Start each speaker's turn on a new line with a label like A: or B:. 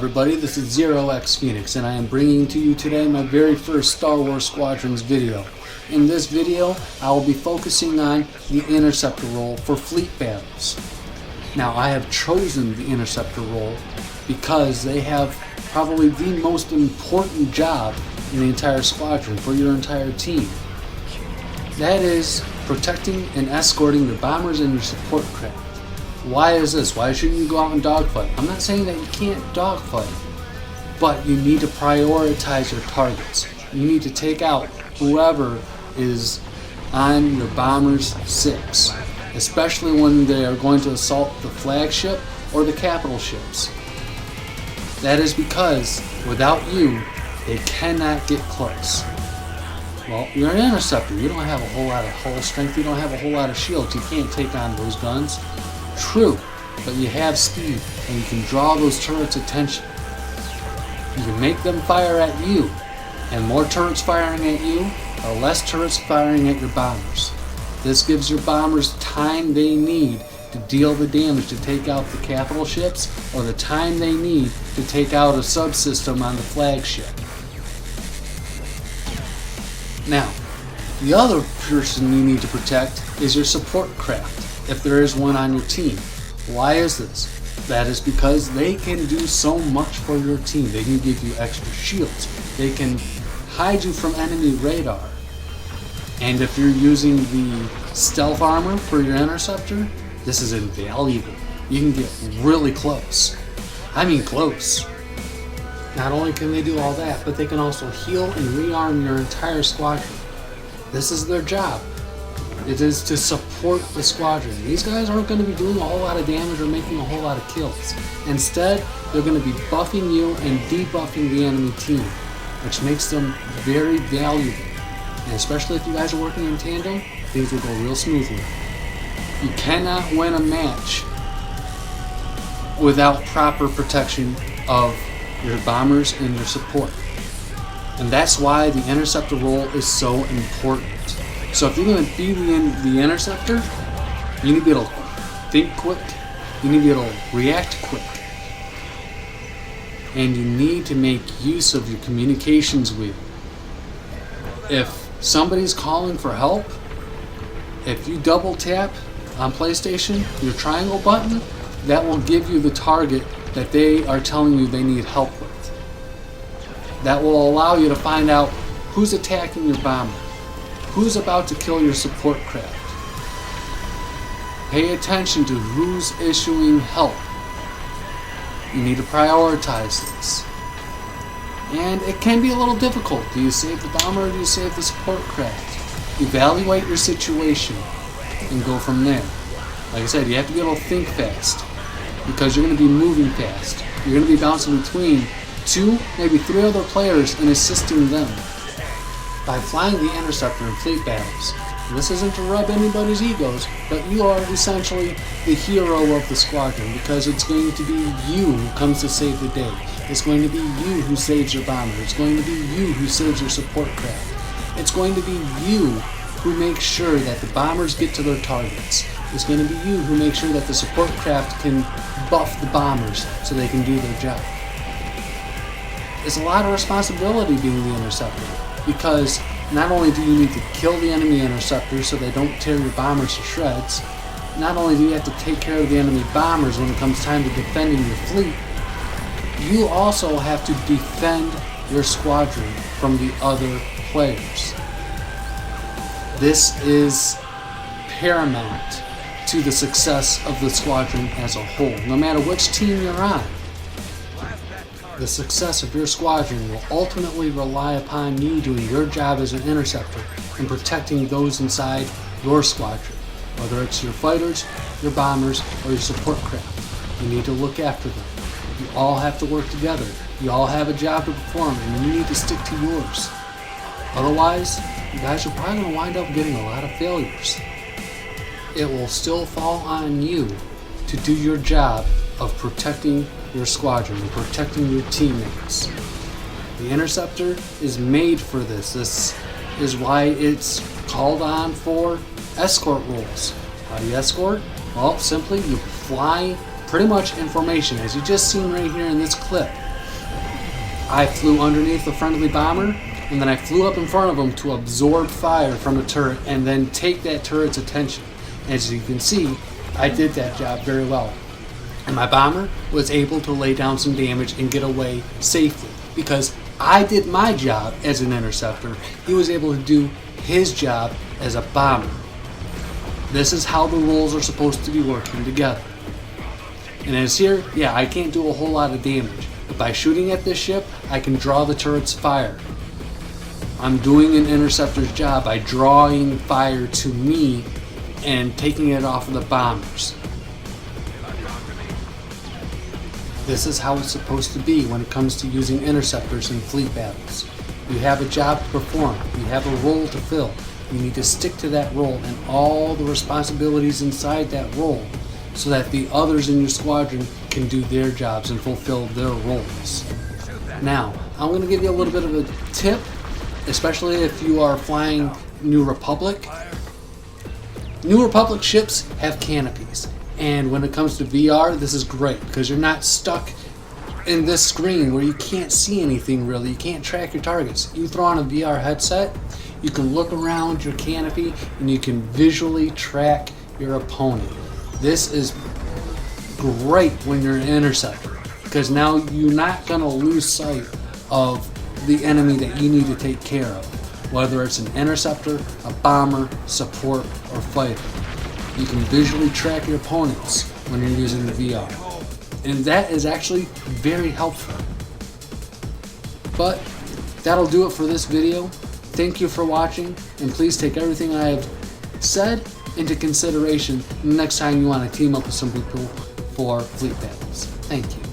A: everybody, this is Zero-X Phoenix and I am bringing to you today my very first Star Wars Squadrons video. In this video, I will be focusing on the interceptor role for fleet battles. Now I have chosen the interceptor role because they have probably the most important job in the entire squadron for your entire team. That is protecting and escorting your bombers and your support craft. Why is this? Why shouldn't you go out and dogfight? I'm not saying that you can't dogfight, but you need to prioritize your targets. You need to take out whoever is on your bomber's 6, especially when they are going to assault the flagship or the capital ships. That is because without you, they cannot get close. Well, you're an interceptor. You don't have a whole lot of hull strength. You don't have a whole lot of shields. You can't take on those guns. True, but you have speed and you can draw those turrets' attention. You can make them fire at you, and more turrets firing at you or less turrets firing at your bombers. This gives your bombers time they need to deal the damage to take out the capital ships or the time they need to take out a subsystem on the flagship. Now, the other person you need to protect is your support craft, if there is one on your team. Why is this? That is because they can do so much for your team. They can give you extra shields. They can hide you from enemy radar. And if you're using the stealth armor for your interceptor, this is invaluable. You can get really close. I mean close. Not only can they do all that, but they can also heal and rearm your entire squadron. This is their job. It is to support the squadron. These guys aren't going to be doing a whole lot of damage or making a whole lot of kills. Instead, they're going to be buffing you and debuffing the enemy team, which makes them very valuable. And especially if you guys are working in tandem, things will go real smoothly. You cannot win a match without proper protection of your bombers and your support. And that's why the interceptor role is so important. So if you're going to be the interceptor, you need to be able to think quick, you need to be able to react quick, and you need to make use of your communications wheel. If somebody's calling for help, if you double tap on PlayStation, your triangle button, that will give you the target that they are telling you they need help with. That will allow you to find out who's attacking your bomber, who's about to kill your support craft. Pay attention to who's issuing help. You need to prioritize this. And it can be a little difficult. Do you save the bomber or do you save the support craft? Evaluate your situation and go from there. Like I said, you have to be able to think fast because you're going to be moving fast. You're going to be bouncing between 2, maybe 3 other players and assisting them. By flying the interceptor in fleet battles, and this isn't to rub anybody's egos, but you are essentially the hero of the squadron because it's going to be you who comes to save the day. It's going to be you who saves your bomber. It's going to be you who saves your support craft. It's going to be you who makes sure that the bombers get to their targets. It's going to be you who makes sure that the support craft can buff the bombers so they can do their job. It's a lot of responsibility being the interceptor, because not only do you need to kill the enemy interceptors so they don't tear your bombers to shreds, not only do you have to take care of the enemy bombers when it comes time to defending your fleet, you also have to defend your squadron from the other players. This is paramount to the success of the squadron as a whole, no matter which team you're on. The success of your squadron will ultimately rely upon you doing your job as an interceptor and protecting those inside your squadron, whether it's your fighters, your bombers, or your support craft. You need to look after them. You all have to work together. You all have a job to perform, and you need to stick to yours. Otherwise, you guys are probably going to wind up getting a lot of failures. It will still fall on you to do your job of protecting your squadron and protecting your teammates. The interceptor is made for this. This is why it's called on for escort roles. How do you escort? Well, simply you fly pretty much information, as you just seen right here in this clip. I flew underneath a friendly bomber, and then I flew up in front of him to absorb fire from a turret and then take that turret's attention. As you can see, I did that job very well. And my bomber was able to lay down some damage and get away safely. Because I did my job as an interceptor, he was able to do his job as a bomber. This is how the roles are supposed to be working together. And as here, yeah, I can't do a whole lot of damage. But by shooting at this ship, I can draw the turret's fire. I'm doing an interceptor's job by drawing fire to me and taking it off of the bombers. This is how it's supposed to be when it comes to using interceptors in fleet battles. You have a job to perform, you have a role to fill. You need to stick to that role and all the responsibilities inside that role so that the others in your squadron can do their jobs and fulfill their roles. Now, I'm going to give you a little bit of a tip, especially if you are flying New Republic. New Republic ships have canopies, and when it comes to VR, this is great because you're not stuck in this screen where you can't see anything really. You can't track your targets. You throw on a VR headset, you can look around your canopy and you can visually track your opponent. This is great when you're an interceptor because now you're not going to lose sight of the enemy that you need to take care of, whether it's an interceptor, a bomber, support, or fighter. You can visually track your opponents when you're using the VR. And that is actually very helpful. But that'll do it for this video. Thank you for watching, and please take everything I have said into consideration next time you want to team up with some people for fleet battles. Thank you.